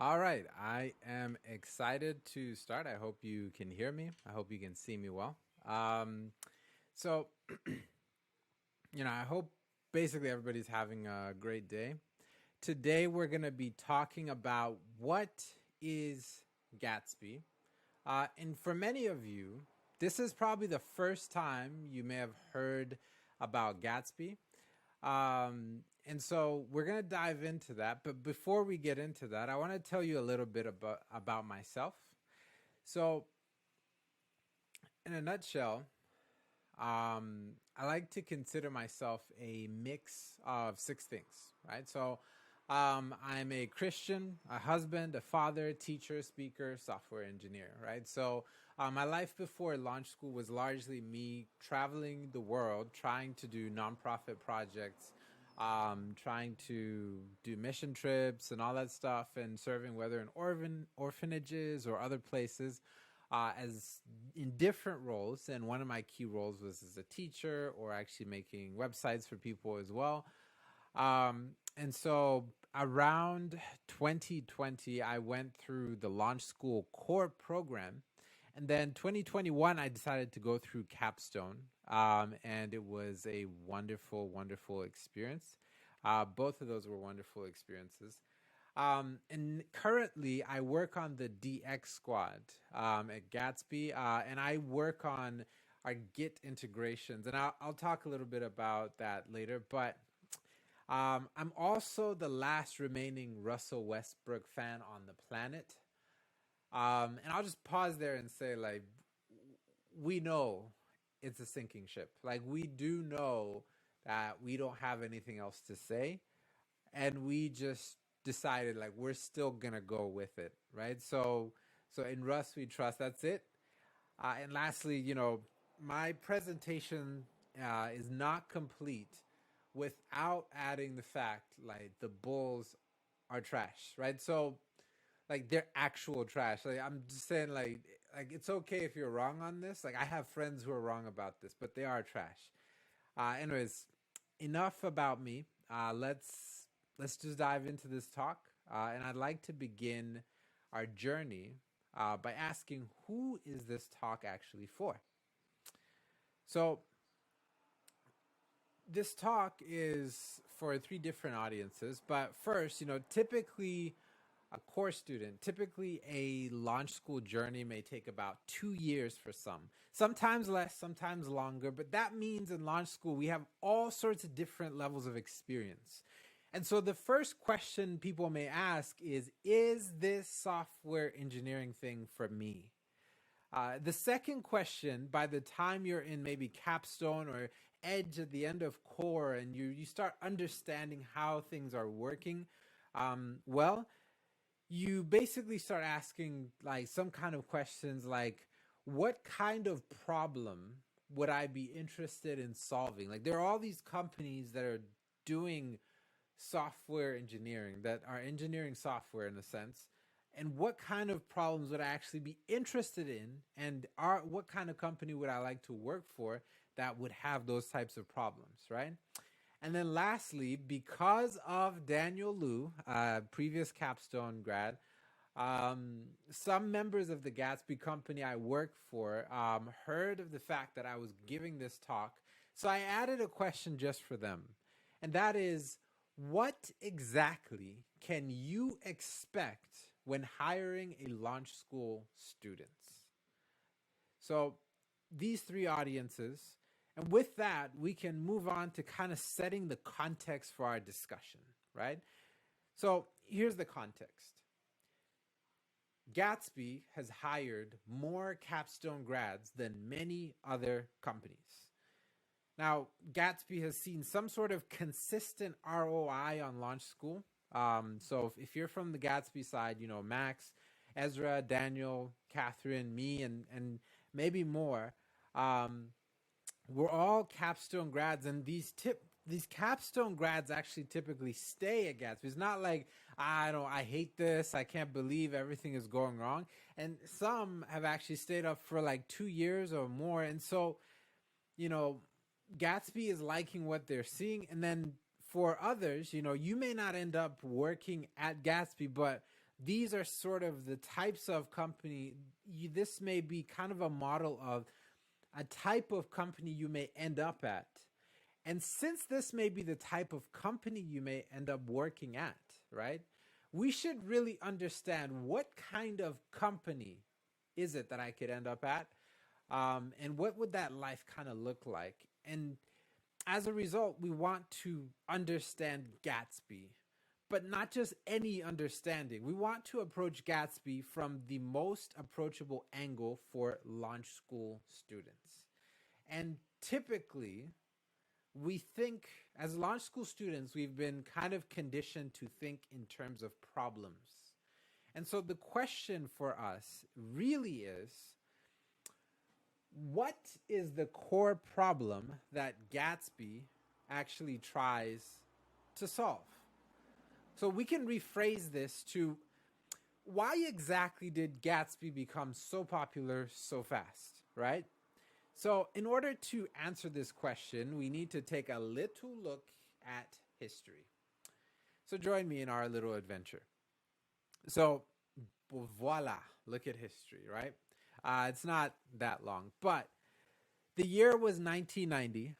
All right, I am excited to start. I hope you can hear me. I hope you can see me well. So, I hope basically everybody's having a great day. Today, we're going to be talking about what is Gatsby. And for many of you, this is probably the first time you may have heard about Gatsby. And so we're going to dive into that. But before we get into that, I want to tell you a little bit about myself. So, in a nutshell, I like to consider myself a mix of six things, right? So, I'm a Christian, a husband, a father, teacher, speaker, software engineer, right? So, my life before launch school was largely me traveling the world, trying to do nonprofit projects, trying to do mission trips and all that stuff, and serving whether in orphanages or other places, as in different roles. And one of my key roles was as a teacher or actually making websites for people as well. And so around 2020, I went through the Launch School core program. And then 2021, I decided to go through Capstone. And it was a wonderful, wonderful experience. Both of those were wonderful experiences. And currently, I work on the DX squad at Gatsby, and I work on our Git integrations. And I'll talk a little bit about that later. But I'm also the last remaining Russell Westbrook fan on the planet. And I'll just pause there and say, like, we know it's a sinking ship. Like, we do know that we don't have anything else to say. And we just decided, like, we're still going to go with it, right? So in Rust, we trust. That's it. And lastly, my presentation is not complete without adding the fact, like, the Bulls are trash, right? So, like, they're actual trash. Like, I'm just saying, like it's okay if you're wrong on this. Like, I have friends who are wrong about this, but they are trash. Anyways, enough about me. Let's just dive into this talk. And I'd like to begin our journey by asking, who is this talk actually for? So this talk is for three different audiences. But first, typically a course student, typically a launch school journey may take about 2 years for some, sometimes less, sometimes longer. But that means in launch school, we have all sorts of different levels of experience. And so the first question people may ask is this software engineering thing for me? The second question, by the time you're in maybe capstone or edge at the end of core and you start understanding how things are working, you basically start asking like some kind of questions like, what kind of problem would I be interested in solving? Like, there are all these companies that are doing software engineering, that are engineering software in a sense, and what kind of problems would I actually be interested in, and what kind of company would I like to work for that would have those types of problems, right? And then lastly, because of Daniel Liu, previous capstone grad, some members of the Gatsby company I work for heard of the fact that I was giving this talk. So I added a question just for them. And that is, what exactly can you expect when hiring a launch school student? So these three audiences, and with that, we can move on to kind of setting the context for our discussion, right? So here's the context. Gatsby has hired more capstone grads than many other companies. Now, Gatsby has seen some sort of consistent ROI on launch school. So if you're from the Gatsby side, Max, Ezra, Daniel, Catherine, me, and maybe more, we're all capstone grads, and these capstone grads actually typically stay at Gatsby. It's not like, I hate this, I can't believe everything is going wrong. And some have actually stayed up for like 2 years or more. And so, Gatsby is liking what they're seeing. And then for others, you may not end up working at Gatsby, but these are sort of the types of company. This may be kind of a model of a type of company you may end up at. And since this may be the type of company you may end up working at, right? We should really understand what kind of company is it that I could end up at, and what would that life kind of look like? And as a result, we want to understand Gatsby, but not just any understanding. We want to approach Gatsby from the most approachable angle for launch school students. And typically, we think, as launch school students, we've been kind of conditioned to think in terms of problems. And so the question for us really is, what is the core problem that Gatsby actually tries to solve? So we can rephrase this to, why exactly did Gatsby become so popular so fast, right? So in order to answer this question, we need to take a little look at history. So join me in our little adventure. So voila, look at history, right? It's not that long, but the year was 1990.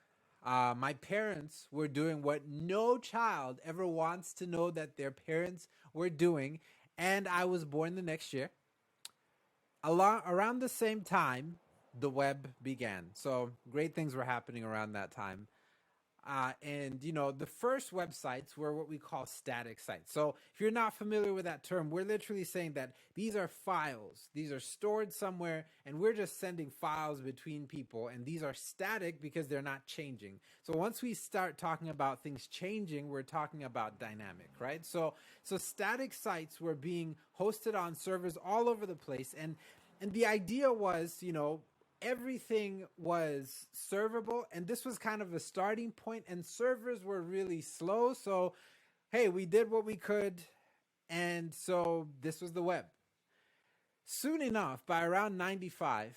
My parents were doing what no child ever wants to know that their parents were doing, and I was born the next year. Around the same time, the web began. So great things were happening around that time. And, you know, the first websites were what we call static sites. So if you're not familiar with that term, we're literally saying that these are files. These are stored somewhere, and we're just sending files between people. And these are static because they're not changing. So once we start talking about things changing, we're talking about dynamic, right? So static sites were being hosted on servers all over the place. And the idea was, you know, everything was servable, and this was kind of a starting point, and servers were really slow. So, hey, we did what we could, and so this was the web. Soon enough, by around 95,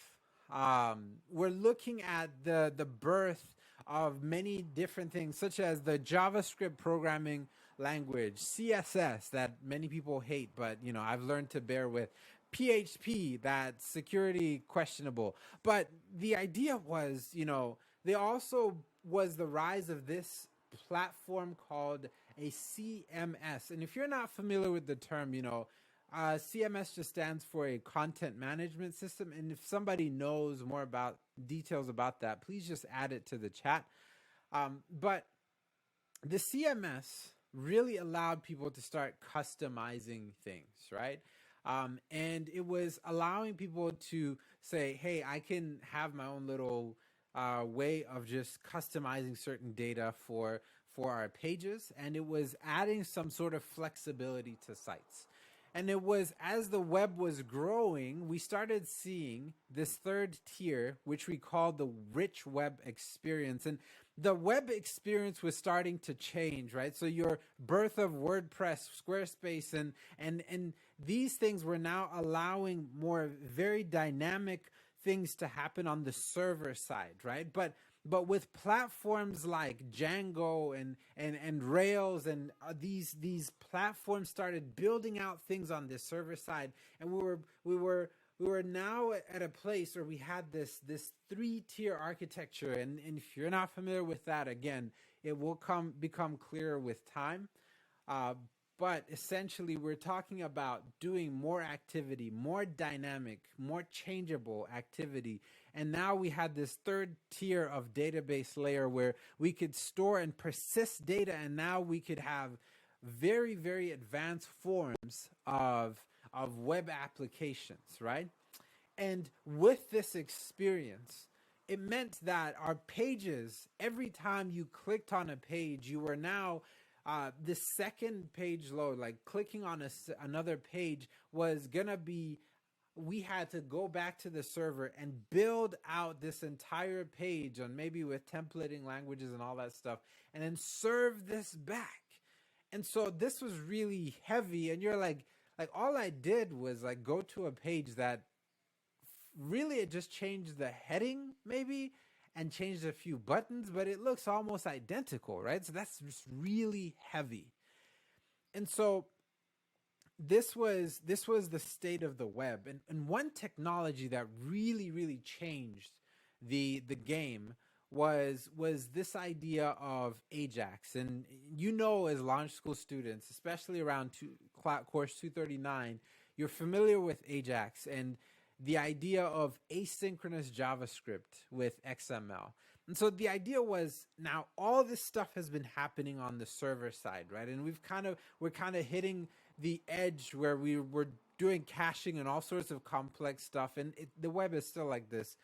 we're looking at the birth of many different things, such as the JavaScript programming language, CSS, that many people hate, but, you know, I've learned to bear with. PHP, that security questionable. But the idea was, you know, there also was the rise of this platform called a CMS. And if you're not familiar with the term, you know, CMS just stands for a content management system. And if somebody knows more about details about that, please just add it to the chat. But the CMS really allowed people to start customizing things, right? And it was allowing people to say, hey, I can have my own little way of just customizing certain data for our pages. And it was adding some sort of flexibility to sites. And it was, as the web was growing, we started seeing this third tier, which we call the rich web experience. And the web experience was starting to change, right? So your birth of WordPress, Squarespace, and these things were now allowing more very dynamic things to happen on the server side, right? But with platforms like Django and Rails and these platforms started building out things on the server side, and we were now at a place where we had this 3-tier architecture, and if you're not familiar with that, again, it will become clearer with time. But essentially, we're talking about doing more activity, more dynamic, more changeable activity. And now we had this third tier of database layer where we could store and persist data. And now we could have very, very advanced forms of web applications, right? And with this experience, it meant that our pages, every time you clicked on a page, you were now the second page load, like clicking on another page was gonna be, we had to go back to the server and build out this entire page on maybe with templating languages and all that stuff, and then serve this back. And so this was really heavy, and you're like all I did was like go to a page that really it just changed the heading maybe and changed a few buttons, but it looks almost identical, right? So that's just really heavy. And so this was the state of the web, and one technology that really changed the game was this idea of Ajax. And as launch school students, especially around course 239, you're familiar with Ajax and the idea of asynchronous JavaScript with XML. And so the idea was, now all this stuff has been happening on the server side, right? And we're kind of hitting the edge where we were doing caching and all sorts of complex stuff. And the web is still like this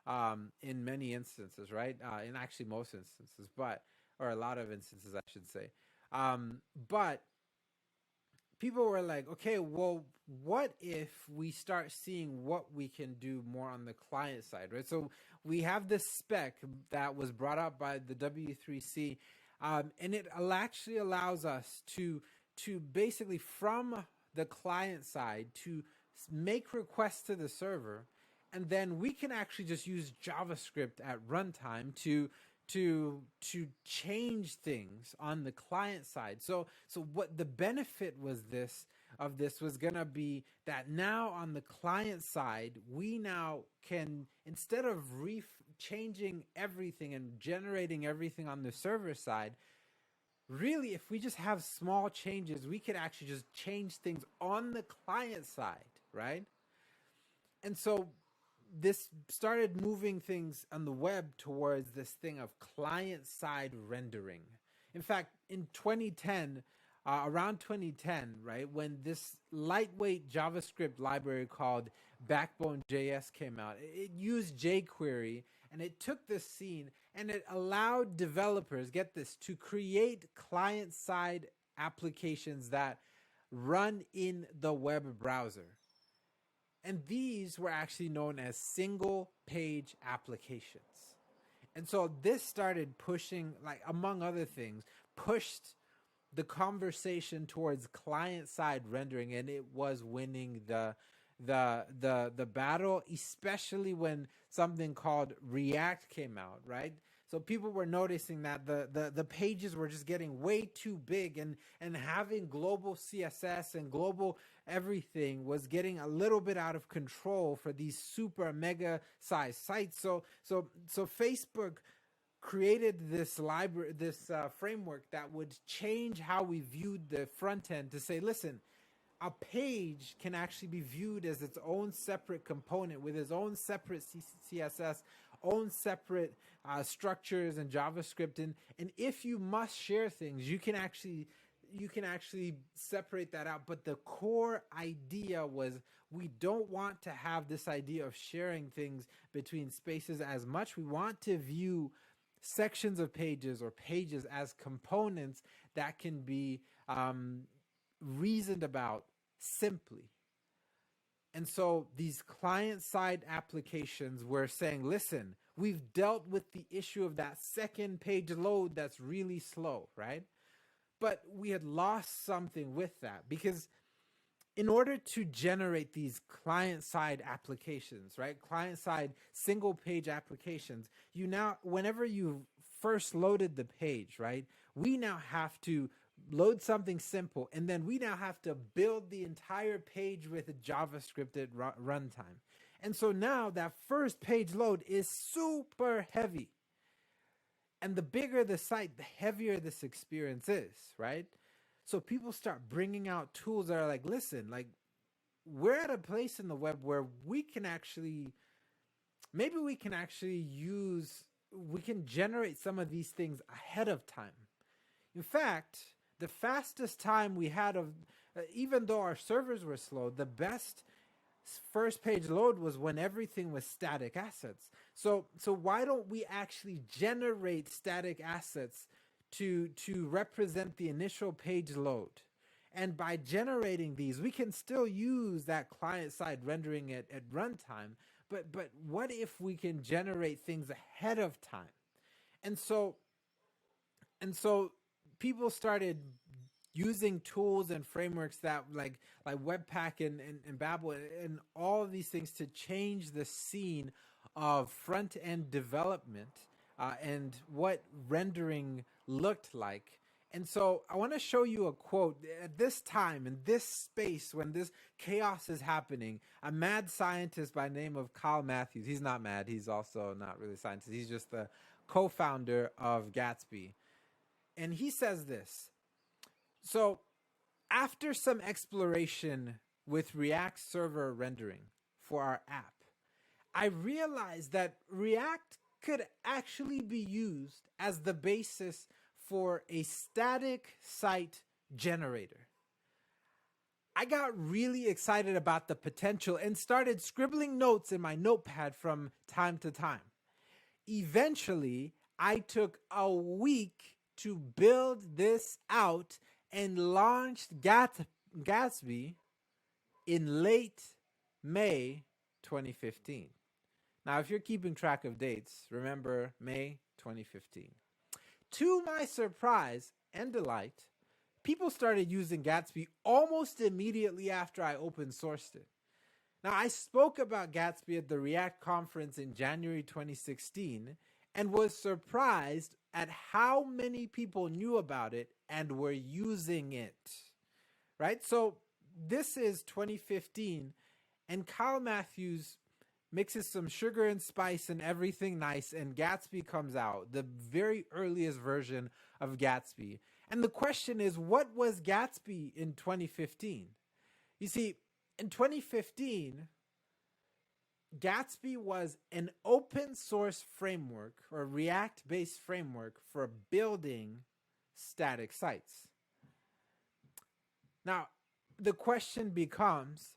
in many instances, right? In actually most instances, or a lot of instances, I should say. But people were like, okay, well, what if we start seeing what we can do more on the client side, right? So we have this spec that was brought up by the W3C, and it actually allows us to basically, from the client side, to make requests to the server, and then we can actually just use JavaScript at runtime to change things on the client side. So what the benefit was was going to be that now on the client side, we now can, instead of changing everything and generating everything on the server side, really, if we just have small changes, we could actually just change things on the client side, right? And so this started moving things on the web towards this thing of client-side rendering. In fact, in 2010, around 2010, right, when this lightweight JavaScript library called Backbone.js came out, it used jQuery, and it took this scene and it allowed developers, get this, to create client-side applications that run in the web browser. And these were actually known as single page applications. And so this started pushing, like, among other things, pushed the conversation towards client-side rendering, and it was winning the battle, especially when something called React came out, right? So people were noticing that the pages were just getting way too big, and having global CSS and global everything was getting a little bit out of control for these super mega size sites. So Facebook created this library, this framework that would change how we viewed the front end to say, listen, a page can actually be viewed as its own separate component with its own separate CSS, own separate structures and JavaScript. And if you must share things, you can actually separate that out. But the core idea was, we don't want to have this idea of sharing things between spaces as much. We want to view sections of pages or pages as components that can be reasoned about simply. And so these client-side applications were saying, listen, we've dealt with the issue of that second page load that's really slow, right? But we had lost something with that, because in order to generate these client-side applications, right? Client-side single-page applications, whenever you first loaded the page, right? We now have to load something simple, and then we now have to build the entire page with a JavaScript at runtime. And so now that first page load is super heavy. And the bigger the site, the heavier this experience is, right? So people start bringing out tools that are like, listen, like, we're at a place in the web where we can generate some of these things ahead of time. In fact, the fastest time we had even though our servers were slow, the best first page load was when everything was static assets. So why don't we actually generate static assets to represent the initial page load? And by generating these, we can still use that client-side rendering at runtime. But what if we can generate things ahead of time? And so people started using tools and frameworks that like Webpack and Babel and all of these things to change the scene of front-end development and what rendering looked like. And so I want to show you a quote. At this time, in this space, when this chaos is happening, a mad scientist by the name of Kyle Matthews, he's not mad, he's also not really a scientist, he's just the co-founder of Gatsby. And he says this: so after some exploration with React server rendering for our app, I realized that React could actually be used as the basis for a static site generator. I got really excited about the potential and started scribbling notes in my notepad from time to time. Eventually, I took a week to build this out and launched Gatsby in late May 2015. Now, if you're keeping track of dates, remember May 2015. To my surprise and delight, people started using Gatsby almost immediately after I open sourced it. Now, I spoke about Gatsby at the React conference in January 2016 and was surprised at how many people knew about it and were using it, right? So this is 2015, and Kyle Matthews mixes some sugar and spice and everything nice, and Gatsby comes out, the very earliest version of Gatsby. And the question is, what was Gatsby in 2015? You see, in 2015, Gatsby was an open source framework or React-based framework for building static sites. Now, the question becomes,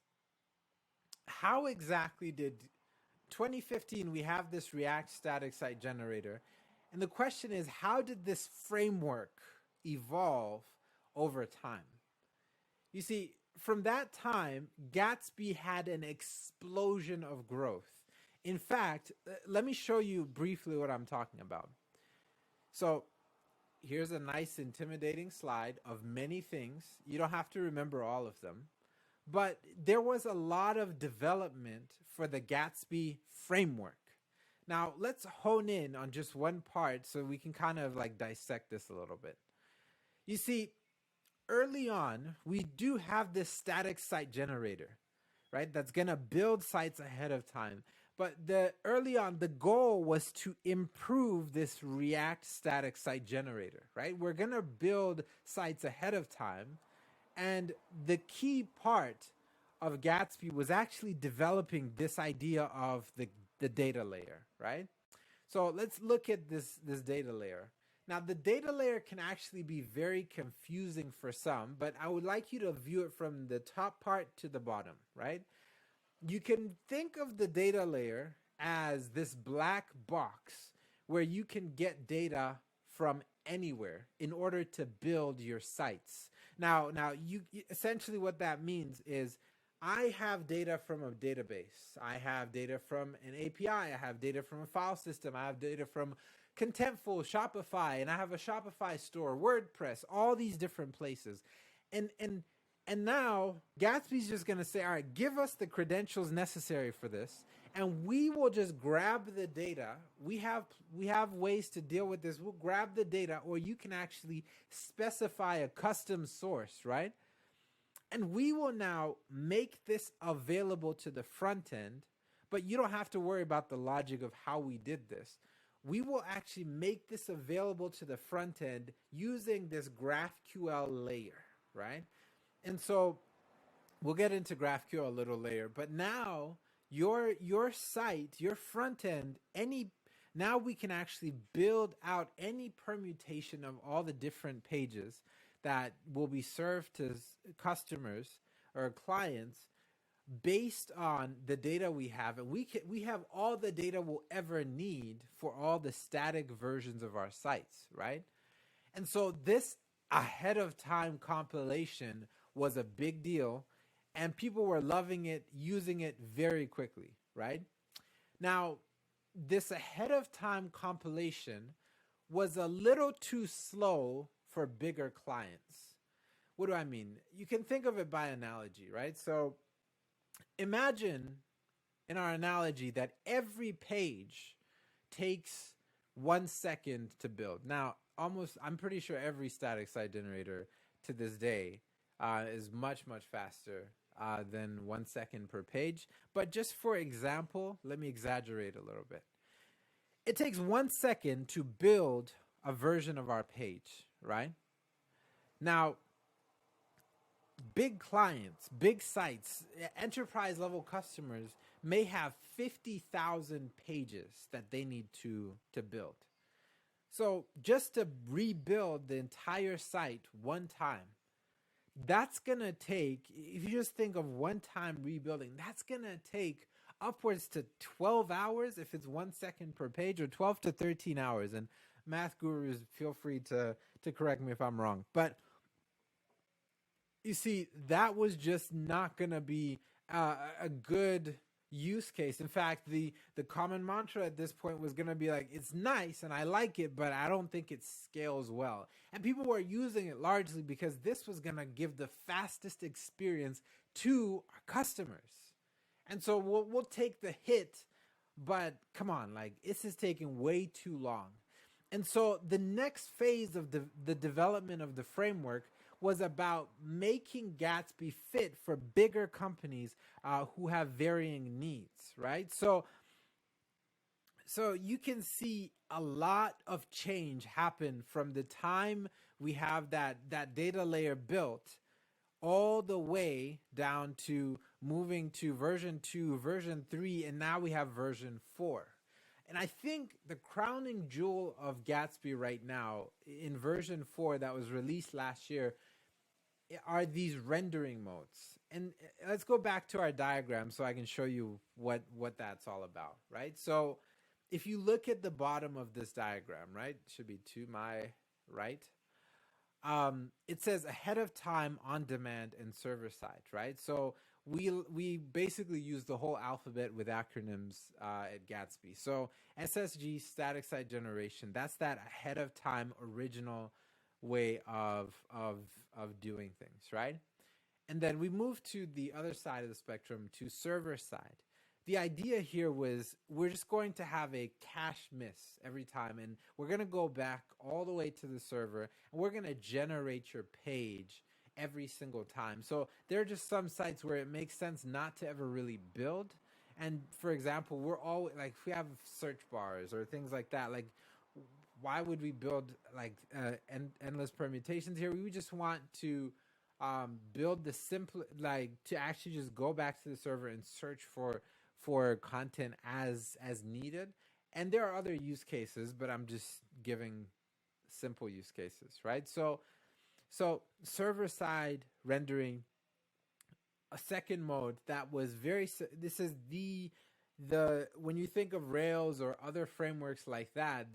how exactly did 2015, we have this React static site generator. And the question is, how did this framework evolve over time? You see, from that time, Gatsby had an explosion of growth. In fact, let me show you briefly what I'm talking about. So here's a nice intimidating slide of many things. You don't have to remember all of them. But there was a lot of development for the Gatsby framework. Now, let's hone in on just one part so we can kind of like dissect this a little bit. You see, early on, we do have this static site generator, right? That's going to build sites ahead of time. But early on, the goal was to improve this React static site generator, right? We're going to build sites ahead of time. And the key part of Gatsby was actually developing this idea of the data layer, right? So let's look at this data layer. Now, the data layer can actually be very confusing for some, but I would like you to view it from the top part to the bottom, right? You can think of the data layer as this black box where you can get data from anywhere in order to build your sites. Now, you essentially what that means is I have data from a database. I have data from an API. I have data from a file system. I have data from Contentful, Shopify, and I have a Shopify store, WordPress, all these different places. And now Gatsby's just going to say, all right, give us the credentials necessary for this, and we will just grab the data. We have ways to deal with this. We'll grab the data, or you can actually specify a custom source, right? And we will now make this available to the front end, but you don't have to worry about the logic of how we did this. We will actually make this available to the front end using this GraphQL layer, right? And so we'll get into GraphQL a little later, but now your site, your front end, now we can actually build out any permutation of all the different pages that will be served to customers or clients based on the data we have. And we have all the data we'll ever need for all the static versions of our sites, right? And so this ahead of time compilation was a big deal, and people were loving it, using it very quickly, right? Now, this ahead of time compilation was a little too slow for bigger clients. What do I mean? You can think of it by analogy, right? So imagine in our analogy that every page takes 1 second to build. Now, I'm pretty sure every static site generator to this day is much, much faster than 1 second per page. But just for example, let me exaggerate a little bit. It takes 1 second to build a version of our page, right? Now, big clients, big sites, enterprise level customers may have 50,000 pages that they need to build. So just to rebuild the entire site one time, that's going to take, if you just think of one time rebuilding, that's going to take upwards to 12 hours if it's 1 second per page, or 12 to 13 hours. And math gurus, feel free to correct me if I'm wrong. But you see, that was just not going to be a good use case. In fact, the common mantra at this point was going to be like, it's nice and I like it, but I don't think it scales well. And people were using it largely because this was going to give the fastest experience to our customers. And so we'll take the hit, but come on, like, this is taking way too long. And so the next phase of the development of the framework was about making Gatsby fit for bigger companies who have varying needs, right? So you can see a lot of change happen from the time we have that data layer built all the way down to moving to version 2, version 3, and now we have version 4. And I think the crowning jewel of Gatsby right now in version 4 that was released last year are these rendering modes. And let's go back to our diagram so I can show you what that's all about, right? So if you look at the bottom of this diagram, right, it should be to my right, it says ahead of time, on demand, and server side, right? So we basically use the whole alphabet with acronyms at Gatsby. So SSG, static site generation, that's that ahead of time original way of doing things, right? And then we move to the other side of the spectrum, to server side. The idea here was we're just going to have a cache miss every time, and we're going to go back all the way to the server, and we're going to generate your page every single time. So there are just some sites where it makes sense not to ever really build. And for example, we're always like, if we have search bars or things like that, like, why would we build like endless permutations here? We would just want to build the simple, like, to actually just go back to the server and search for content as needed. And there are other use cases, but I'm just giving simple use cases, right? So server side rendering, a second mode that was this is the when you think of Rails or other frameworks like that,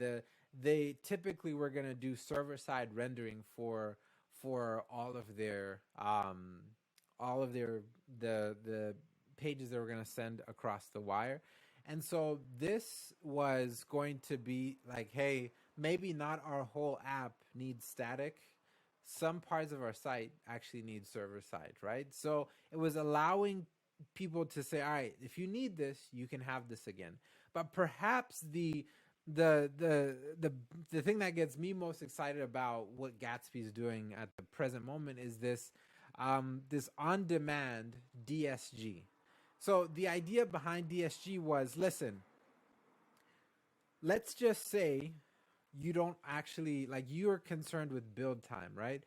they typically were going to do server side rendering for all of their the pages that we're going to send across the wire. And so this was going to be like, hey, maybe not our whole app needs static. Some parts of our site actually need server side, right? So it was allowing people to say, all right, if you need this, you can have this again. But perhaps the thing that gets me most excited about what Gatsby is doing at the present moment is this on-demand DSG. So the idea behind DSG was, listen, let's just say you don't actually, like, you're concerned with build time, right?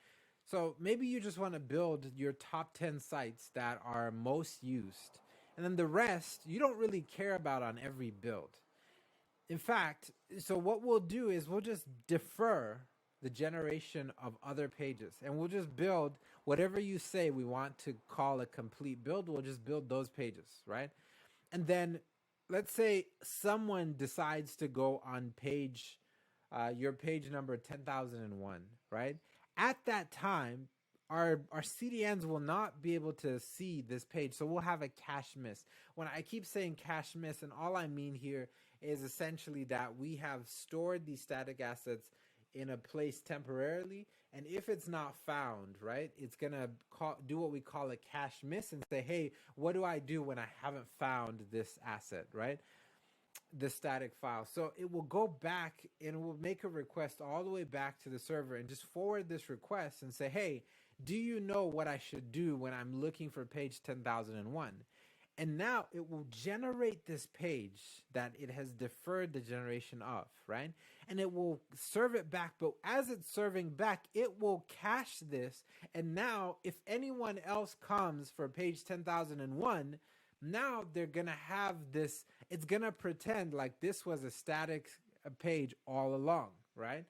So maybe you just want to build your top 10 sites that are most used. And then the rest, you don't really care about on every build. In fact, so what we'll do is we'll just defer the generation of other pages, and we'll just build whatever you say we want to call a complete build. We'll just build those pages, right? And then let's say someone decides to go on page, your page number 10,001, right? At that time, our CDNs will not be able to see this page, so we'll have a cache miss. When I keep saying cache miss, and all I mean here is essentially that we have stored these static assets in a place temporarily, and if it's not found, right, it's gonna do what we call a cache miss and say, hey, what do I do when I haven't found this asset, right? the static file. So it will go back and it will make a request all the way back to the server and just forward this request and say, hey, do you know what I should do when I'm looking for page 10,001? And now it will generate this page that it has deferred the generation of, right? And it will serve it back. But as it's serving back, it will cache this. And now if anyone else comes for page 10,001, now they're going to have this, it's going to pretend like this was a static page all along, right?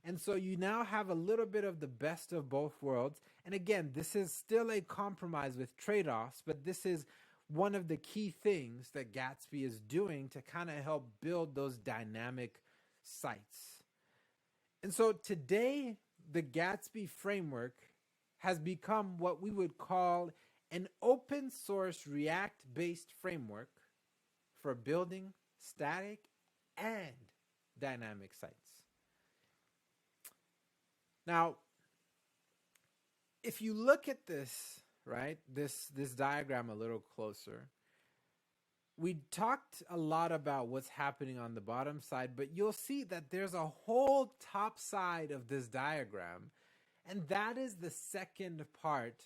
And so you now have a little bit of the best of both worlds. And again, this is still a compromise with trade-offs, but this is one of the key things that Gatsby is doing to kind of help build those dynamic sites. And so today, the Gatsby framework has become what we would call an open source React-based framework for building static and dynamic sites. Now, if you look at this, right, this diagram a little closer, we talked a lot about what's happening on the bottom side, but you'll see that there's a whole top side of this diagram, and that is the second part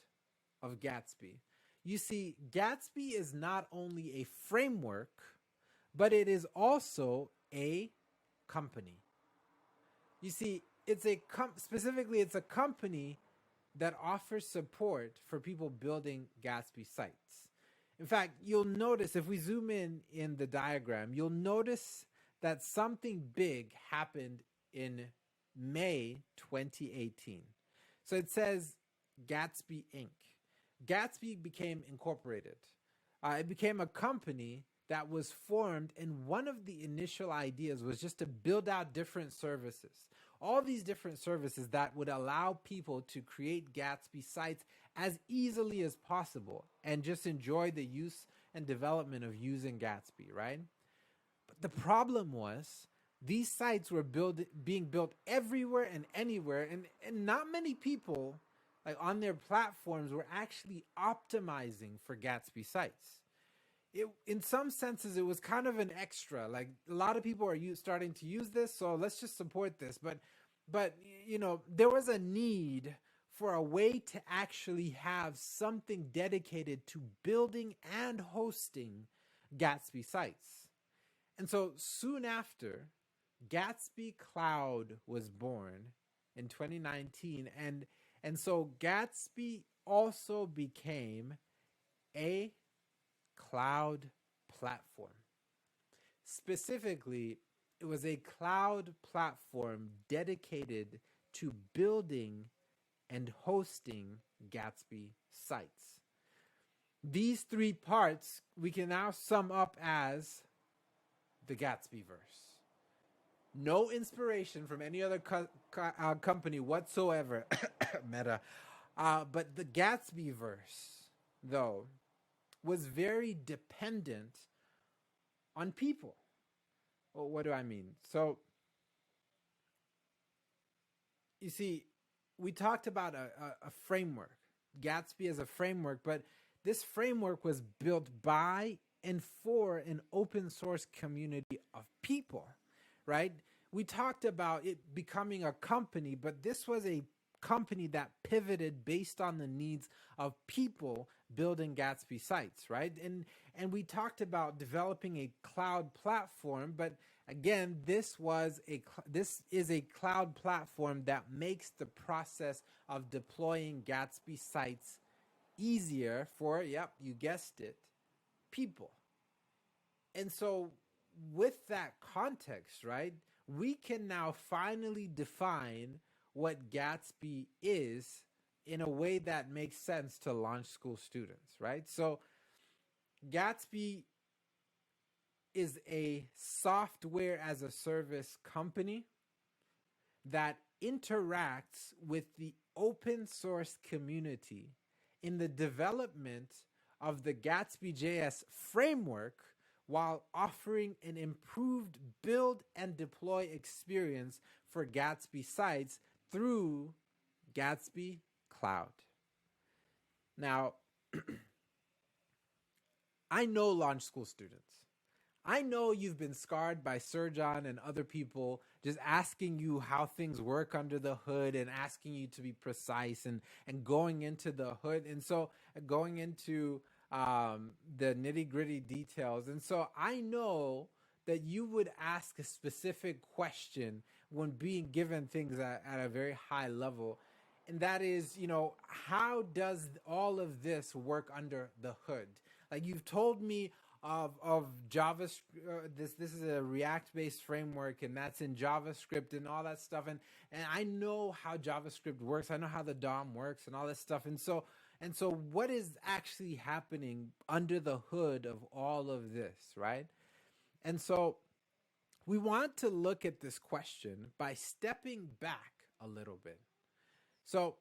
of Gatsby. You see, Gatsby is not only a framework, but it is also a company. You see, it's specifically it's a company that offers support for people building Gatsby sites. In fact, you'll notice if we zoom in the diagram, you'll notice that something big happened in May 2018. So it says Gatsby Inc. Gatsby became incorporated. It became a company that was formed, and one of the initial ideas was just to build out different services. All these different services that would allow people to create Gatsby sites as easily as possible and just enjoy the use and development of using Gatsby, right? But the problem was these sites were being built everywhere and anywhere, and not many people like on their platforms were actually optimizing for Gatsby sites. In some senses, it was kind of an extra. Like a lot of people are starting to use this, so let's just support this. But you know, there was a need for a way to actually have something dedicated to building and hosting Gatsby sites. And so soon after, Gatsby Cloud was born in 2019, and so Gatsby also became a cloud platform. Specifically, it was a cloud platform dedicated to building and hosting Gatsby sites. These three parts we can now sum up as the Gatsby Verse. No inspiration from any other company whatsoever, Meta. But the Gatsby Verse, though, was very dependent on people. Well, what do I mean? So, you see, we talked about a framework, Gatsby as a framework, but this framework was built by and for an open source community of people, right? We talked about it becoming a company, but this was a company that pivoted based on the needs of people building Gatsby sites, right? And we talked about developing a cloud platform, but again, this is a cloud platform that makes the process of deploying Gatsby sites easier for, yep, you guessed it, people. And so with that context, right, we can now finally define what Gatsby is in a way that makes sense to launch school students, right? So Gatsby is a software as a service company that interacts with the open source community in the development of the GatsbyJS framework while offering an improved build and deploy experience for Gatsby sites through Gatsby Cloud. Now, I know launch school students. I know you've been scarred by Surgeon and other people just asking you how things work under the hood and asking you to be precise and going into the hood. And so going into the nitty gritty details. And so I know that you would ask a specific question when being given things at a very high level. And that is, how does all of this work under the hood? Like you've told me of JavaScript, this is a React based framework, and that's in JavaScript and all that stuff. And I know how JavaScript works. I know how the DOM works and all that stuff. And so what is actually happening under the hood of all of this, right? And so we want to look at this question by stepping back a little bit. So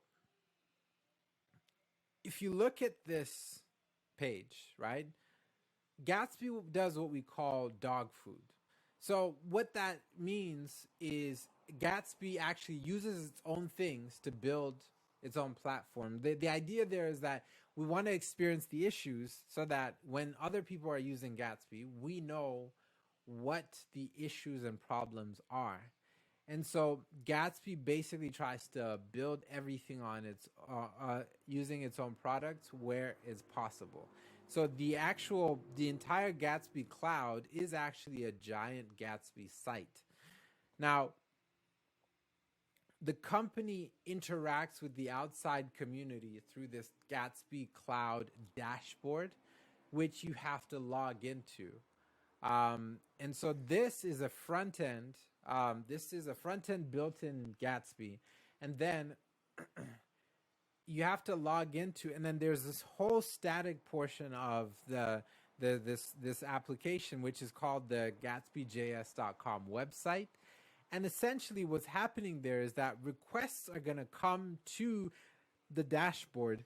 if you look at this page, right, Gatsby does what we call dog food. So what that means is Gatsby actually uses its own things to build its own platform. The idea there is that we want to experience the issues so that when other people are using Gatsby, we know what the issues and problems are. And so Gatsby basically tries to build everything on its using its own products where is possible. So the entire Gatsby Cloud is actually a giant Gatsby site. Now, the company interacts with the outside community through this Gatsby Cloud dashboard, which you have to log into. And so this is a front end. This is a front end built in Gatsby. And then you have to log into, and then there's this whole static portion of this application, which is called the GatsbyJS.com website. And essentially what's happening there is that requests are going to come to the dashboard.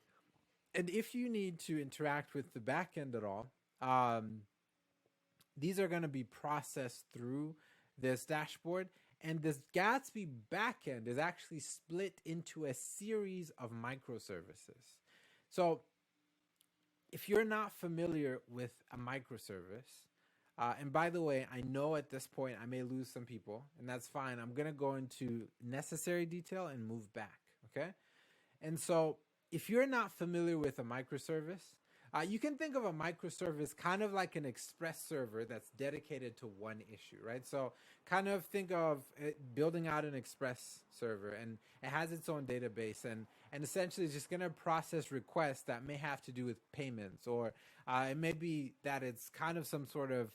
And if you need to interact with the backend at all, these are going to be processed through this dashboard. And this Gatsby backend is actually split into a series of microservices. So if you're not familiar with a microservice, and by the way, I know at this point I may lose some people, and that's fine. I'm going to go into necessary detail and move back, okay? And so if you're not familiar with a microservice, you can think of a microservice kind of like an express server that's dedicated to one issue, right? So kind of think of it building out an express server, and it has its own database, and essentially it's just going to process requests that may have to do with payments, or it may be that it's kind of some sort of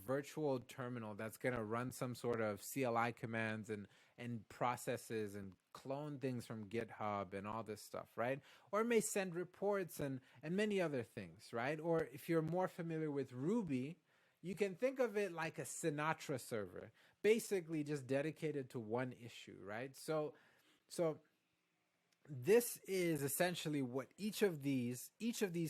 virtual terminal that's going to run some sort of CLI commands and processes and clone things from GitHub and all this stuff, right? Or it may send reports and many other things, right? Or if you're more familiar with Ruby, you can think of it like a Sinatra server, basically just dedicated to one issue, right? So this is essentially what each of these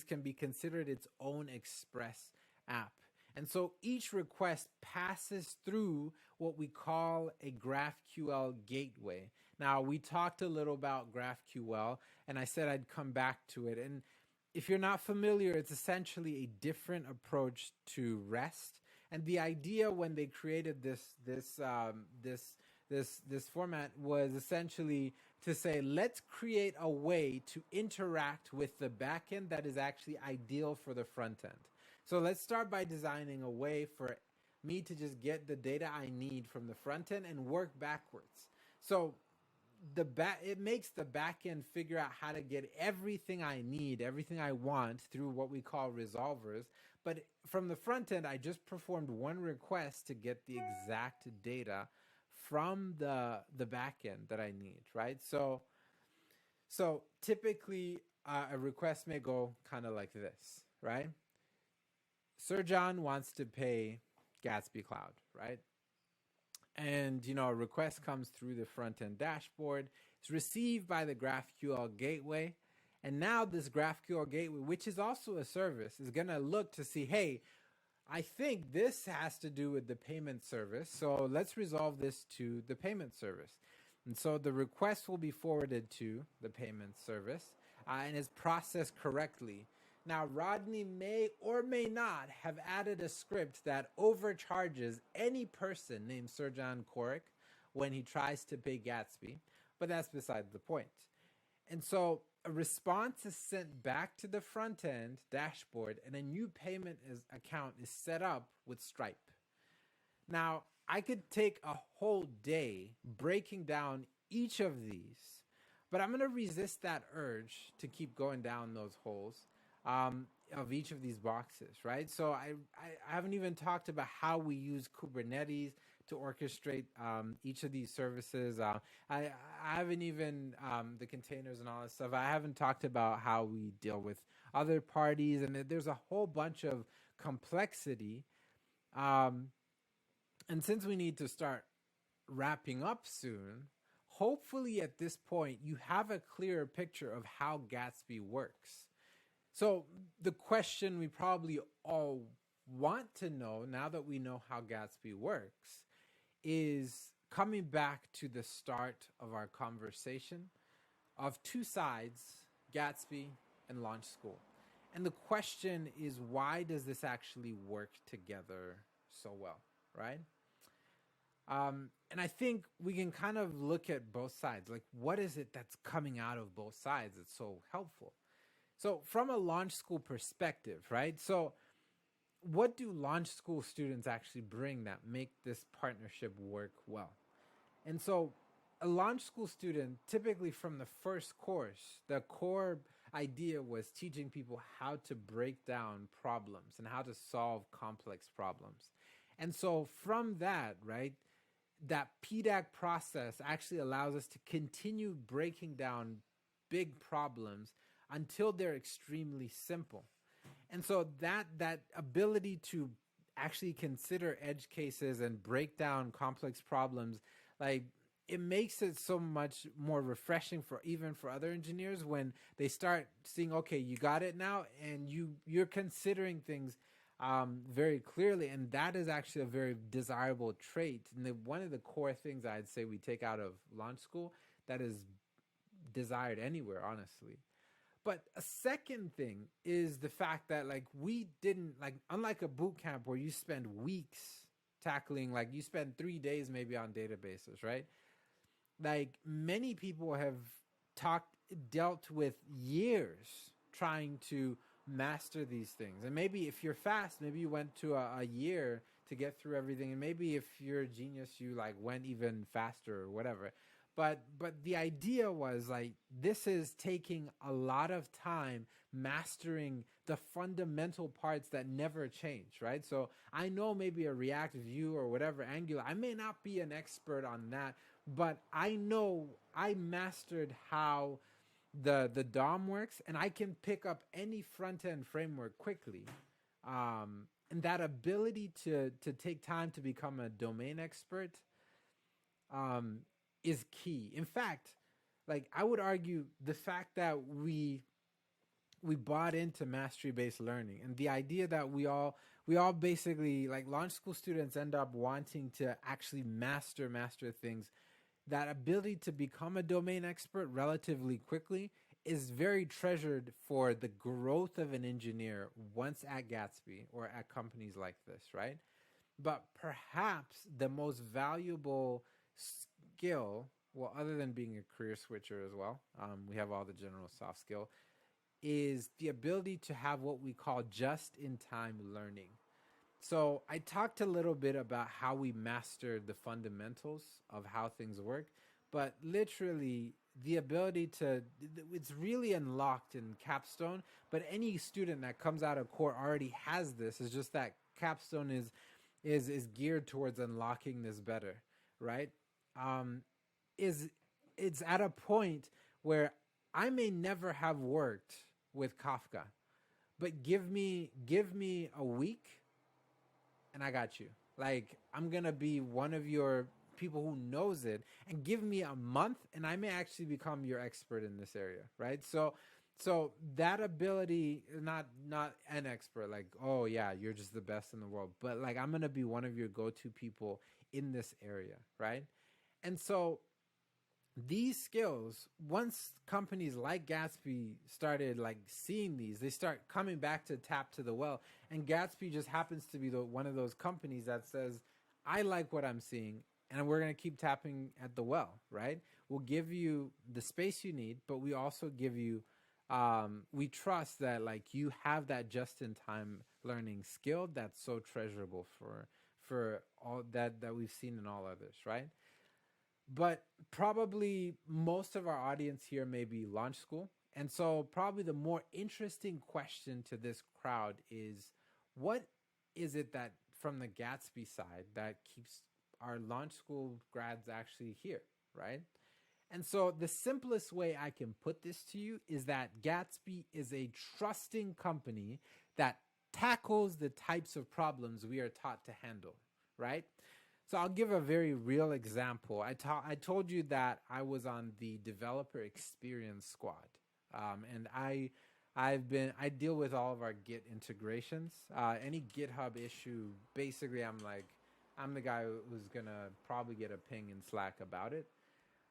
can be considered its own express app. And so each request passes through what we call a GraphQL gateway. Now, we talked a little about GraphQL, and I said I'd come back to it. And if you're not familiar, it's essentially a different approach to REST. And the idea when they created this format was essentially to say, let's create a way to interact with the backend that is actually ideal for the front end. So let's start by designing a way for me to just get the data I need from the front end and work backwards. So it makes the back end figure out how to get everything I need, everything I want through what we call resolvers. But from the front end, I just performed one request to get the exact data from the back end that I need, right? So typically a request may go kind of like this, right? Sir John wants to pay Gatsby Cloud, right? And, a request comes through the front-end dashboard. It's received by the GraphQL gateway. And now this GraphQL gateway, which is also a service, is going to look to see, hey, I think this has to do with the payment service. So let's resolve this to the payment service. And so the request will be forwarded to the payment service and is processed correctly. Now, Rodney may or may not have added a script that overcharges any person named Serjan Korik when he tries to pay Gatsby, but that's beside the point. And so a response is sent back to the front end dashboard, and a new payment account is set up with Stripe. Now, I could take a whole day breaking down each of these, but I'm going to resist that urge to keep going down those holes of each of these boxes, right? So I haven't even talked about how we use Kubernetes to orchestrate each of these services. I haven't even, the containers and all that stuff, I haven't talked about how we deal with other parties, and there's a whole bunch of complexity. And since we need to start wrapping up soon, hopefully at this point you have a clearer picture of how Gatsby works. So the question we probably all want to know, now that we know how Gatsby works, is coming back to the start of our conversation of two sides, Gatsby and Launch School. And the question is, why does this actually work together so well, right? And I think we can kind of look at both sides. Like, what is it that's coming out of both sides that's so helpful? So from a Launch School perspective, right? So what do Launch School students actually bring that make this partnership work well? And so a Launch School student, typically from the first course, the core idea was teaching people how to break down problems and how to solve complex problems. And so from that, right, that PDAC process actually allows us to continue breaking down big problems until they're extremely simple. And so that ability to actually consider edge cases and break down complex problems, like, it makes it so much more refreshing for even for other engineers when they start seeing, okay, you got it now, and you're considering things very clearly, and that is actually a very desirable trait. And one of the core things I'd say we take out of Launch School that is desired anywhere, honestly. But a second thing is the fact that, like, we didn't, like, unlike a boot camp where you spend weeks tackling, like, you spend 3 days maybe on databases, right? Like, many people have dealt with years trying to master these things. And maybe if you're fast, maybe you went to a year to get through everything. And maybe if you're a genius, you like went even faster or whatever. But the idea was, like, this is taking a lot of time mastering the fundamental parts that never change, right? So I know maybe a React, Vue, or whatever, Angular, I may not be an expert on that, but I know I mastered how the DOM works, and I can pick up any front-end framework quickly. And that ability to take time to become a domain expert is key. In fact, like, I would argue the fact that we bought into mastery-based learning, and the idea that we all basically, like, Launch School students end up wanting to actually master things. That ability to become a domain expert relatively quickly is very treasured for the growth of an engineer once at Gatsby or at companies like this, right? But perhaps the most valuable skill, well, other than being a career switcher as well, we have all the general soft skill, is the ability to have what we call just-in-time learning. So I talked a little bit about how we mastered the fundamentals of how things work, but literally the ability to, it's really unlocked in Capstone, but any student that comes out of core already has this. It's just that Capstone is geared towards unlocking this better, right? It's at a point where I may never have worked with Kafka, but give me a week and I got you. Like, I'm going to be one of your people who knows it, and give me a month and I may actually become your expert in this area, right? So that ability, not an expert, like, oh yeah, you're just the best in the world, but like, I'm going to be one of your go-to people in this area, right? And so these skills, once companies like Gatsby started like seeing these, they start coming back to tap to the well. And Gatsby just happens to be one of those companies that says, I like what I'm seeing, and we're going to keep tapping at the well, right? We'll give you the space you need, but we also give you, we trust that like you have that just in time learning skill that's so treasurable for all that we've seen in all others, right? But probably most of our audience here may be launch school. And so probably the more interesting question to this crowd is, what is it that from the Gatsby side that keeps our launch school grads actually here, right? And so the simplest way I can put this to you is that Gatsby is a trusting company that tackles the types of problems we are taught to handle, right? So I'll give a very real example. I told you that I was on the developer experience squad, and I deal with all of our Git integrations. Any GitHub issue, basically, I'm the guy who's gonna probably get a ping in Slack about it.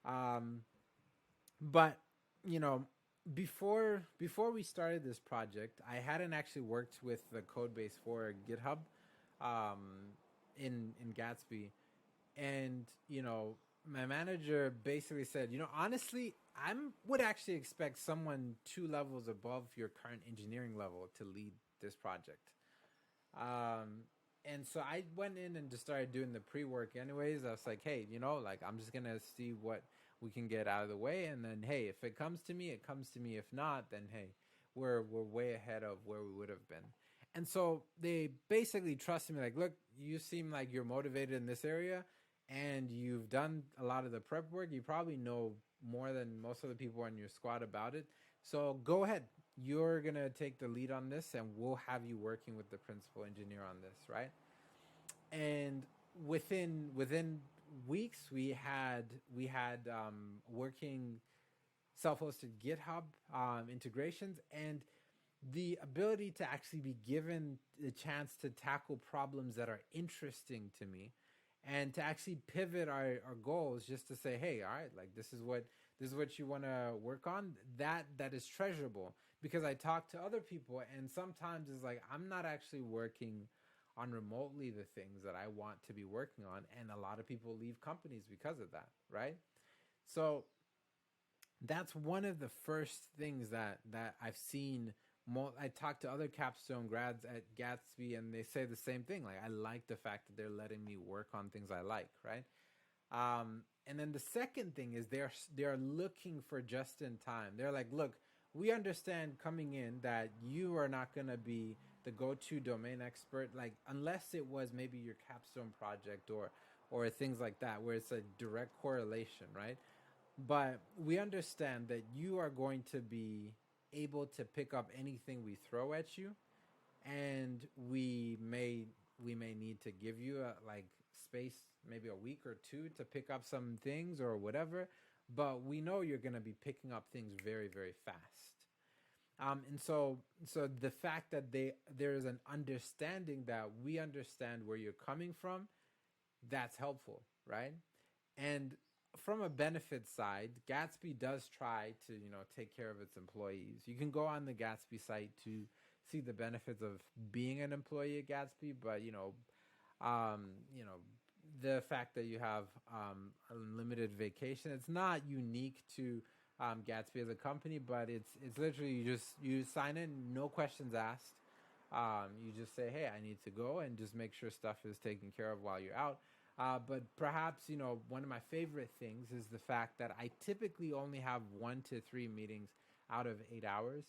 Um, but you know, before we started this project, I hadn't actually worked with the code base for GitHub um, in Gatsby, and my manager basically said, honestly, would actually expect someone 2 levels above your current engineering level to lead this project. And so I went in and just started doing the pre-work anyways. I was like, hey, like I'm just gonna see what we can get out of the way, and then hey, if it comes to me, it comes to me. If not, then hey, we're way ahead of where we would have been. And so they basically trusted me, like, look, you seem like you're motivated in this area, and you've done a lot of the prep work. You probably know more than most of the people on your squad about it. So go ahead. You're going to take the lead on this, and we'll have you working with the principal engineer on this, right? And within weeks, we had working self-hosted GitHub integrations, and the ability to actually be given the chance to tackle problems that are interesting to me, and to actually pivot our goals, just to say, hey, all right, like this is what you want to work on. That is treasurable, because I talk to other people, and sometimes it's like I'm not actually working on remotely the things that I want to be working on, and a lot of people leave companies because of that, right? So that's one of the first things that I've seen. I talk to other capstone grads at Gatsby, and they say the same thing. Like, I like the fact that they're letting me work on things I like, right? And then the second thing is they're looking for just in time. They're like, look, we understand coming in that you are not going to be the go-to domain expert, like unless it was maybe your capstone project or things like that, where it's a direct correlation, right? But we understand that you are going to be able to pick up anything we throw at you, and we may need to give you like space, maybe a week or two, to pick up some things or whatever. But we know you're going to be picking up things very, very fast. And so the fact that there is an understanding that we understand where you're coming from, that's helpful, right? And from a benefit side, Gatsby does try to, take care of its employees. You can go on the Gatsby site to see the benefits of being an employee at Gatsby, but um, you know, the fact that you have unlimited vacation, it's not unique to Gatsby as a company, but it's literally you sign in, no questions asked. You just say, hey, I need to go, and just make sure stuff is taken care of while you're out. But perhaps, one of my favorite things is the fact that I typically only have 1 to 3 meetings out of 8 hours.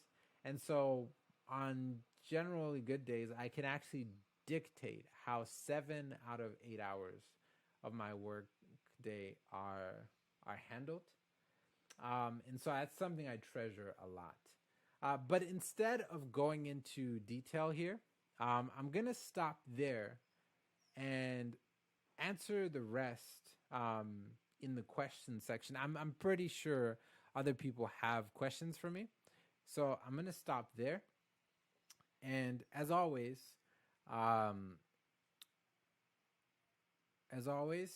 And so on generally good days, I can actually dictate how 7 out of 8 hours of my work day are handled. And so that's something I treasure a lot. But instead of going into detail here, I'm going to stop there and answer the rest in the question section. I'm pretty sure other people have questions for me. So I'm going to stop there. And um, as always,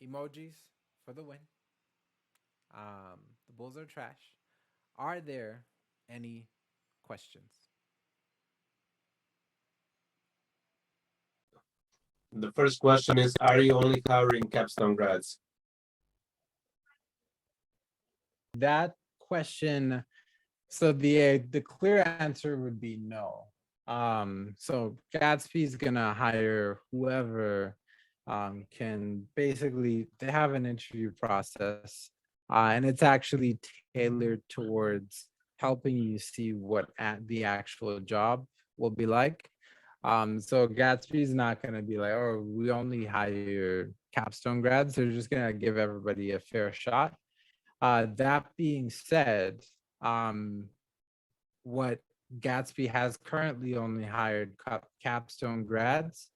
emojis for the win. The Bulls are trash. Are there any questions? The first question is, are you only hiring capstone grads? That question, so the clear answer would be no. So Gatsby's gonna hire whoever can. Basically, they have an interview process, and it's actually tailored towards helping you see what the actual job will be like. So Gatsby's not gonna be like, oh, we only hire capstone grads. They're just gonna give everybody a fair shot. That being said, um, what Gatsby has currently only hired capstone grads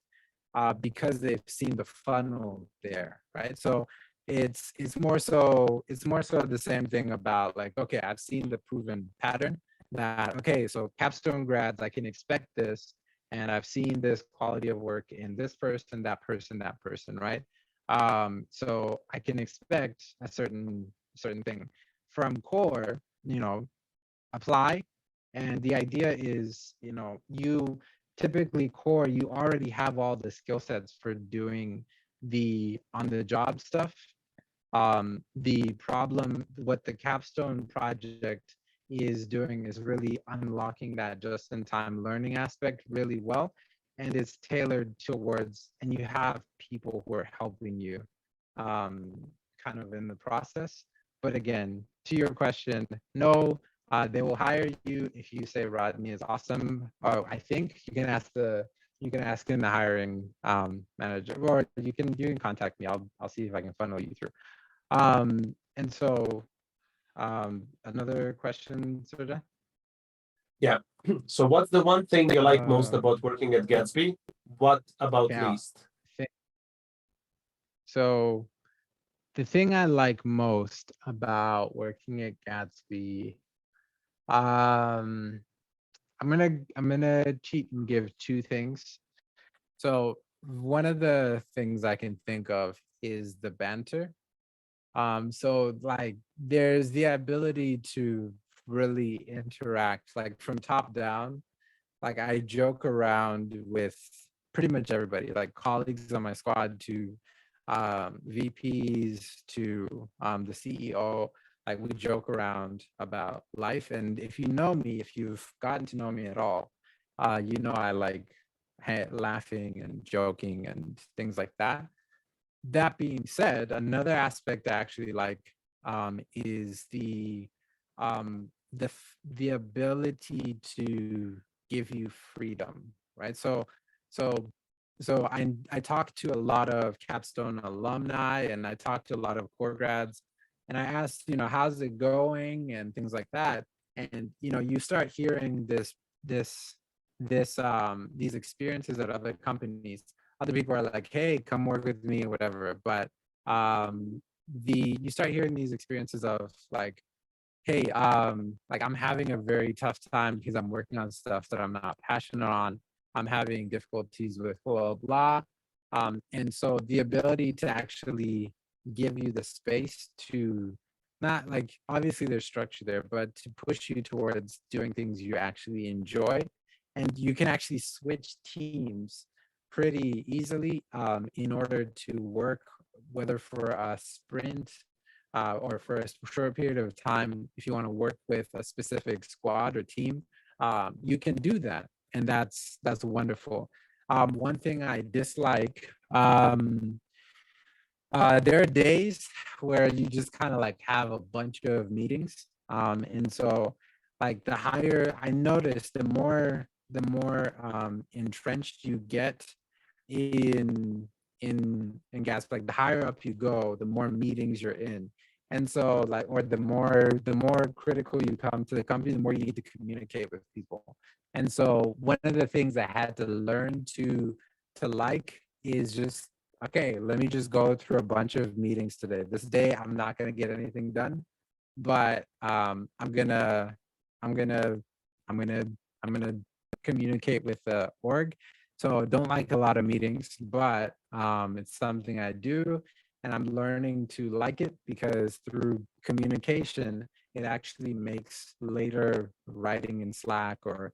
because they've seen the funnel there, right? So it's more so the same thing about like, okay, I've seen the proven pattern that okay, so capstone grads, I can expect this, and I've seen this quality of work in this person, that person, right? So I can expect a certain thing from core, apply. And the idea is, you typically core, you already have all the skill sets for doing the on the job stuff. The problem, what the capstone project is doing is really unlocking that just in time learning aspect really well. And it's tailored towards, and you have people who are helping you um, kind of in the process. But again, to your question, no, they will hire you if you say Rodney is awesome. Or I think you can ask in the hiring manager, or you can contact me. I'll see if I can funnel you through. And so another question, Sergey? Yeah. So what's the one thing you like most about Um, working at Gatsby? What about yeah. least? So the thing I like most about working at Gatsby, um, I'm gonna cheat and give two things. So one of the things I can think of is the banter. So like there's the ability to really interact like from top down. Like I joke around with pretty much everybody, like colleagues on my squad to VPs to the CEO. Like we joke around about life. And if you know me, if you've gotten to know me at all, I like laughing and joking and things like that. That being said, another aspect I actually like is the ability to give you freedom, right? So I talk to a lot of capstone alumni, and I talk to a lot of core grads, and I asked, how's it going and things like that. And you start hearing these experiences at other companies. Other people are like, hey, come work with me or whatever. But you start hearing these experiences of like, hey, like I'm having a very tough time because I'm working on stuff that I'm not passionate on. I'm having difficulties with blah blah. And so the ability to actually give you the space to not like, obviously there's structure there, but to push you towards doing things you actually enjoy. And you can actually switch teams pretty easily in order to work, whether for a sprint or for a short period of time. If you want to work with a specific squad or team, you can do that, and that's wonderful. One thing I dislike, there are days where you just kind of like have a bunch of meetings, and so like the higher I notice, the more entrenched you get in gas, like the higher up you go, the more meetings you're in. And so like, or the more critical you come to the company, the more you need to communicate with people. And so one of the things I had to learn to like is just, okay, let me just go through a bunch of meetings today. This day I'm not going to get anything done, but I'm gonna I'm gonna I'm gonna communicate with the org. So don't like a lot of meetings, but it's something I do. and I'm learning to like it because through communication, it actually makes later writing in Slack or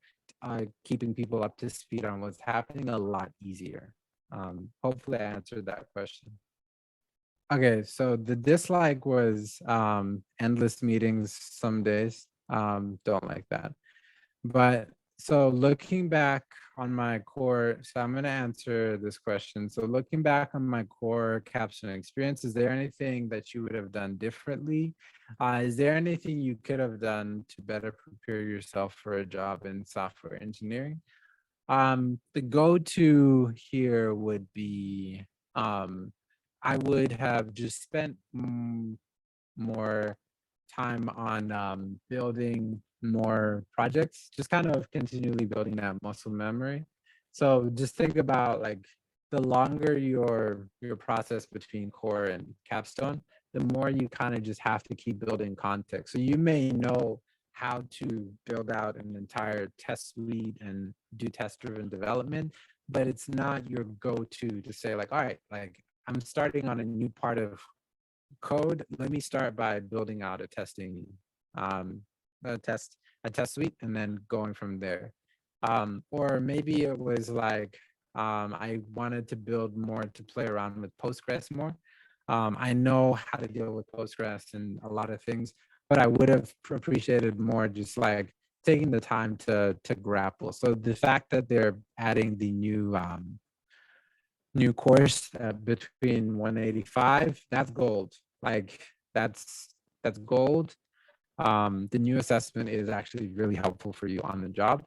keeping people up to speed on what's happening a lot easier. Hopefully I answered that question. Okay, so the dislike was endless meetings some days. Don't like that. But so looking back on my core, so I'm going to answer this question. So looking back on my core capstone experience, is there anything that you would have done differently? Is there anything you could have done to better prepare yourself for a job in software engineering? The go-to here would be I would have just spent more time on building more projects, just kind of continually building that muscle memory. So just think about like the longer your process between core and capstone, the more you kind of just have to keep building context. So you may know how to build out an entire test suite and do test-driven development, but it's not your go-to to say like, all right, like I'm starting on a new part of code. Let me start by building out a testing um, a test suite and then going from there. Or maybe it was like I wanted to build more to play around with Postgres more. I know how to deal with Postgres and a lot of things, but I would have appreciated more just like taking the time to grapple. So the fact that they're adding the new course between 185, that's gold. Like that's gold. The new assessment is actually really helpful for you on the job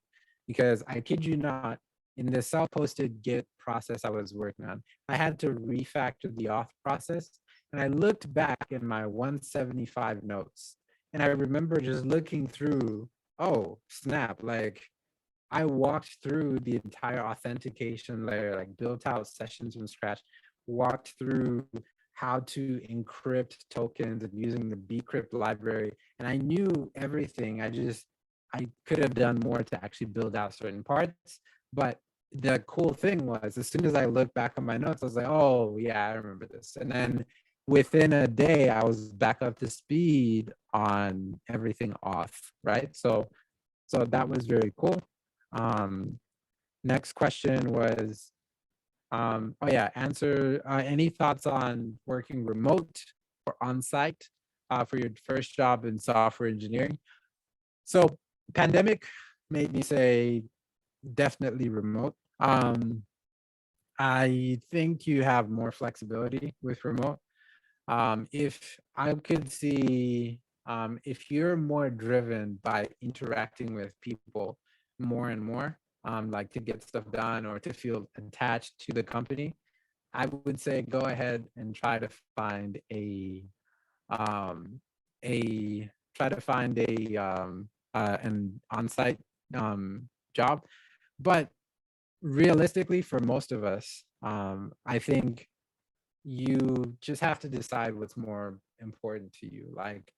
because I kid you not, in the self-posted Git process I was working on, I had to refactor the auth process, and I looked back in my 175 notes, and I remember just looking through, oh snap, like I walked through the entire authentication layer, like built out sessions from scratch, walked through how to encrypt tokens and using the bcrypt library. And I knew everything. I could have done more to actually build out certain parts. But the cool thing was, as soon as I looked back on my notes, I was like, oh, yeah, I remember this. And then within a day, I was back up to speed on everything off, right? So that was very cool. Um, Next question was, oh yeah, answer any thoughts on working remote or on-site for your first job in software engineering? So pandemic made me say definitely remote. I think you have more flexibility with remote. If I could see, if you're more driven by interacting with people more and more, like to get stuff done or to feel attached to the company, I would say go ahead and try to find um, try to find an on-site job. But realistically, for most of us, I think you just have to decide what's more important to you. Like,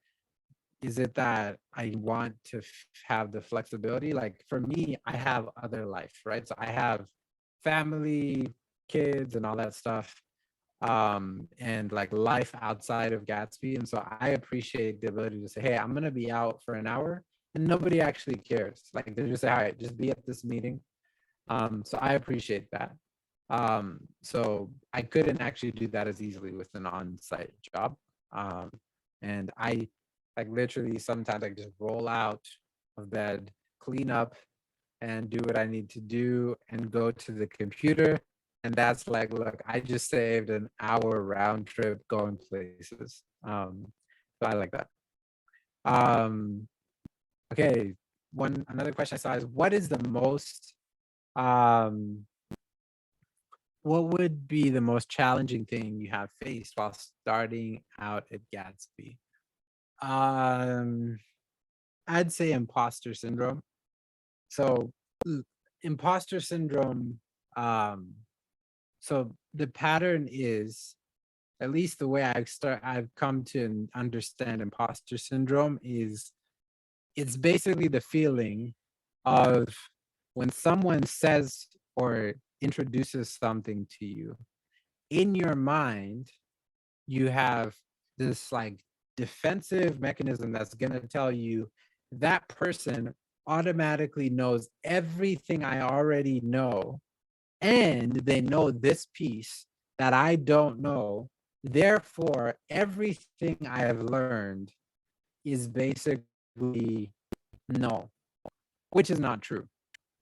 is it that I want to have the flexibility? Like for me, I have other life, right? So I have family, kids, and all that stuff, and like life outside of Gatsby. And so I appreciate the ability to say, hey, I'm gonna be out for an hour, and nobody actually cares. Like they just say, all right, just be at this meeting. So I appreciate that. So I couldn't actually do that as easily with an on-site job. Um, and I like literally sometimes I just roll out of bed, clean up, and do what I need to do and go to the computer. And that's like, look, I just saved an hour round trip going places. So I like that. Um, okay, another question I saw is what is the most um what would be the most challenging thing you have faced while starting out at Gatsby? Um, I'd say imposter syndrome. So, imposter syndrome. Um, so the pattern is, at least the way I've come to understand imposter syndrome is, it's basically the feeling of when someone says or introduces something to you in your mind, you have this like defensive mechanism that's going to tell you that person automatically knows everything I already know, and they know this piece that I don't know. Therefore, everything I have learned is basically no, which is not true.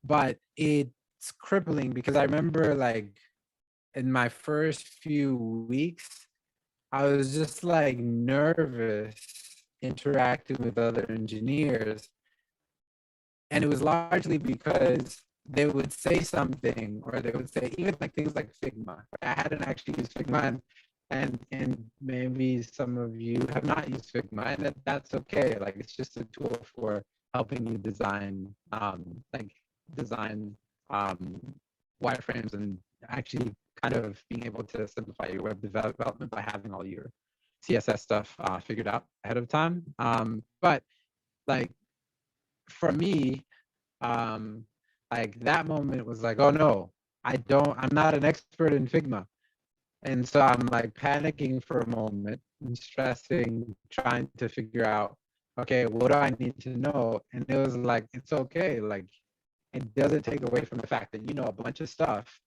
But it's crippling because I remember like in my first few weeks, I was just like nervous interacting with other engineers. And it was largely because they would say something, or they would say even like things like Figma. I hadn't actually used Figma, and maybe some of you have not used Figma, and that's okay. Like it's just a tool for helping you design design um, wireframes, and actually kind of being able to simplify your web development by having all your CSS stuff figured out ahead of time. But like for me, um, like that moment was like, oh no, I'm not an expert in Figma. And so I'm like panicking for a moment and stressing, trying to figure out, okay, what do I need to know? And it was like, it's okay. Like, it doesn't take away from the fact that you know a bunch of stuff,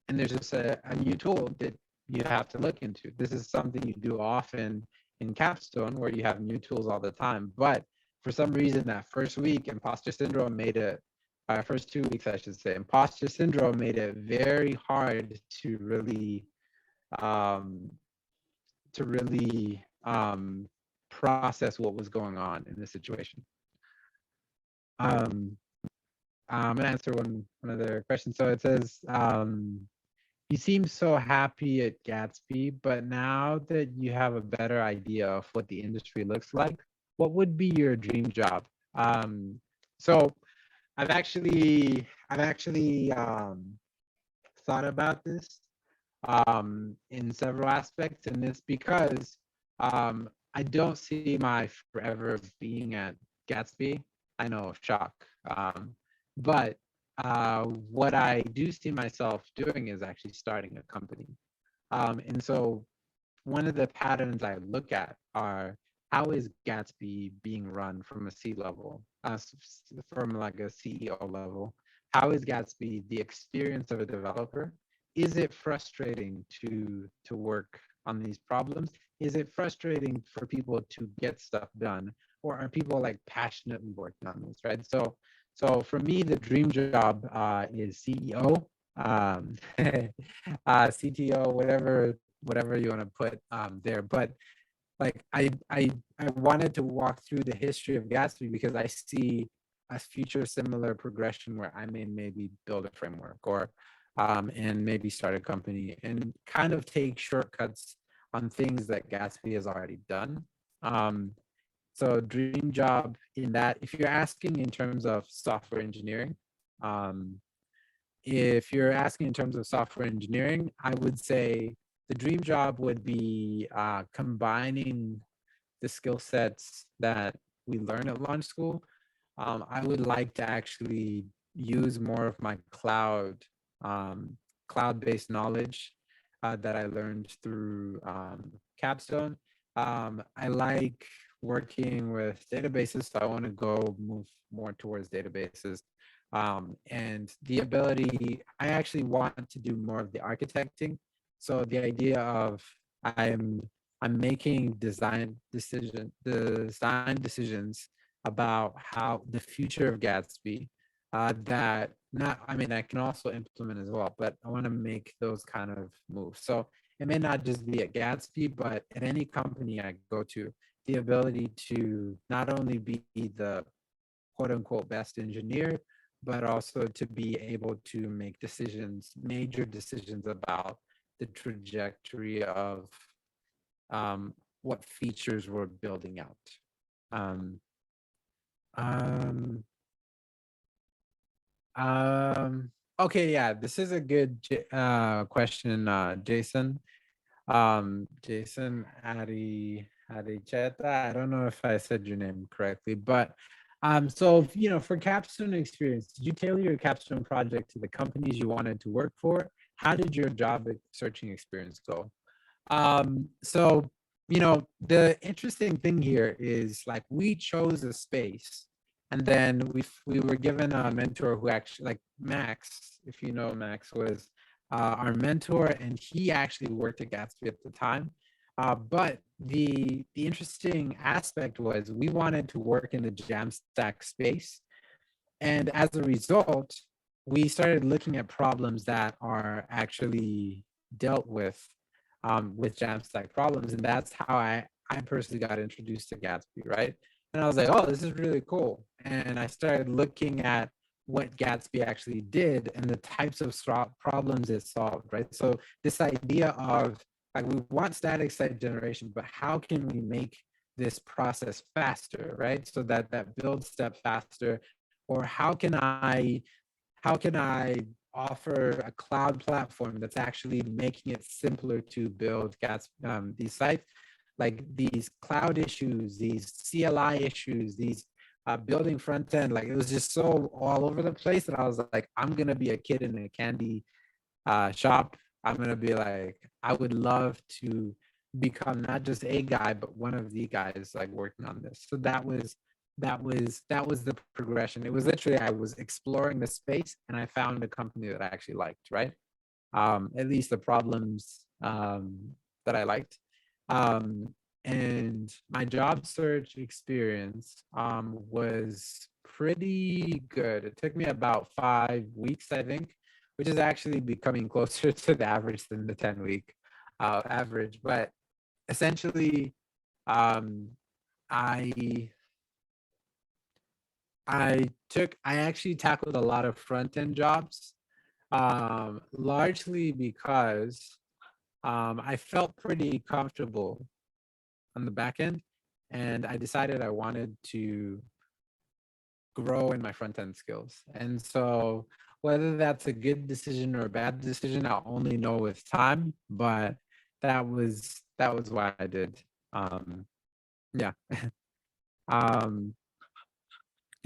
and there's just a new tool that you have to look into. This is something you do often in Capstone, where you have new tools all the time. But for some reason, that first week, imposter syndrome made it. First 2 weeks, I should say, imposter syndrome made it very hard um, to really process what was going on in the situation. Um, I'm gonna answer one other question. So it says, you seem so happy at Gatsby, but now that you have a better idea of what the industry looks like, what would be your dream job? So I've actually thought about this in several aspects, and it's because I don't see my forever being at Gatsby. I know, shock. But what I do see myself doing is actually starting a company. And so one of the patterns I look at are, how is Gatsby being run from a C level, from like a CEO level? How is Gatsby the experience of a developer? Is it frustrating to work on these problems? Is it frustrating for people to get stuff done, or are people like passionately working on this? Right. So for me, the dream job is CEO, CTO, whatever you want to put there. But like I wanted to walk through the history of Gatsby because I see a future similar progression where I may maybe build a framework, or and maybe start a company and kind of take shortcuts on things that Gatsby has already done. Um, so dream job in that, if you're asking in terms of software engineering, um, if you're asking in terms of software engineering, I would say the dream job would be combining the skill sets that we learn at launch school. I would like to actually use more of my um, cloud-based knowledge that I learned through Capstone. I like working with databases, so I want to go move more towards databases. And the ability, I actually want to do more of the architecting. So the idea of I'm I'm making design decisions about how the future of Gatsby that not, I mean, I can also implement as well, but I want to make those kind of moves. So it may not just be at Gatsby, but at any company I go to, the ability to not only be the quote unquote best engineer, but also to be able to make decisions, major decisions about the trajectory of what features we're building out. Um, um, okay, yeah, this is a good question, Jason. Jason Aricheta. I don't know if I said your name correctly, but so you know, for capstone experience, did you tailor your capstone project to the companies you wanted to work for? How did your job searching experience go? So, you know, the interesting thing here is like we chose a space, and then we were given a mentor who actually, like Max, if you know Max, was our mentor, and he actually worked at Gatsby at the time. But the interesting aspect was we wanted to work in the Jamstack space, and as a result, we started looking at problems that are actually dealt with Jamstack problems. And that's how I personally got introduced to Gatsby, right? And I was like, oh, this is really cool. And I started looking at what Gatsby actually did and the types of problems it solved, right? So this idea of like, we want static site generation, but how can we make this process faster, right? So that that build step faster, or how can I offer a cloud platform that's actually making it simpler to build these sites, like these cloud issues, these CLI issues, these building front end. Like it was just so all over the place that I was like, I'm gonna be a kid in a candy shop. I'm gonna be like, I would love to become not just a guy, but one of the guys like working on this. So that was the progression. It was literally I was exploring the space and I found a company that I actually liked, right? At least the problems that I liked. And my job search experience was pretty good. It took me about 5 weeks, I think, which is actually becoming closer to the average than the 10-week average. But essentially, um, I I actually tackled a lot of front end jobs, largely because I felt pretty comfortable on the back end, and I decided I wanted to grow in my front end skills. And so whether that's a good decision or a bad decision, I'll only know with time. But that was why I did. Yeah. um,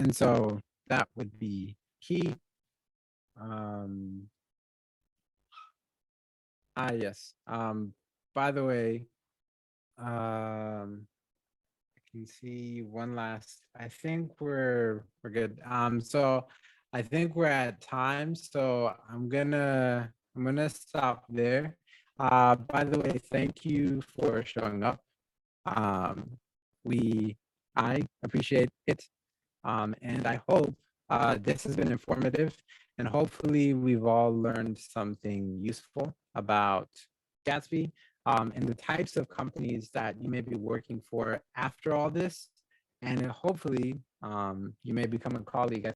and so that would be key. Um, yes. By the way, I can see one last. I think we're good. So I think we're at time. So I'm gonna stop there. By the way, thank you for showing up. Um, we I appreciate it. And I hope this has been informative, and hopefully we've all learned something useful about Gatsby and the types of companies that you may be working for after all this. And hopefully you may become a colleague.